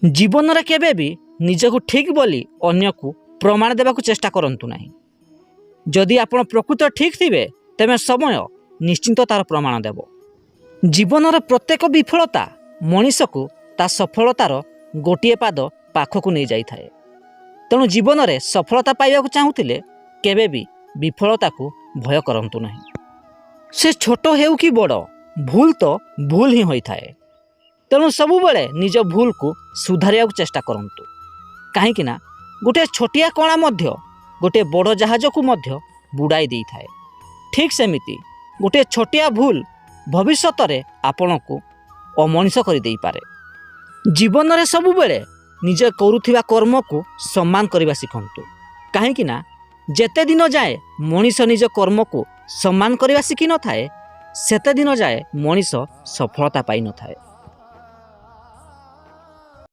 जीवन में केबे भी निजक ठीक बोली अन्य को प्रमाण देवा चेष्टा करंतु नहीं। जदि आपण प्रकृत ठीक थिबे तेमे समय निश्चिंत तार प्रमाण देव। जीवन प्रत्येक विफलता मनीष को ता सफलतार गोटे पाद पाखक नहीं जाई थाए। तेणु जीवन में सफलता पाइबा चाहूले केबे भी विफलता को भय करंतु नहीं। से छोट हेउ कि बड़ भूल तो भूल ही होता है। तेणु सबु बेले निज भूल को सुधारिया चेष्टा करंतु। कहीं गोटे छोटिया कणा मध्य गोटे बड़ जहाज को मध्य बुड़ाई दे थाए। ठीक सेमिति गोटे छोटिया भूल भविष्यत रे आपण को अमनिष कर दे पारे। जीवन में सबु बेले निजे करुथिबा कर्म को सम्मान करबा शिखंतु। कहीं जेते दिन जाए मनीष निज कर्म को सम्मान करबा शिखि न थाए सेते दिन जाए मनीष सफलता पाई न थाए।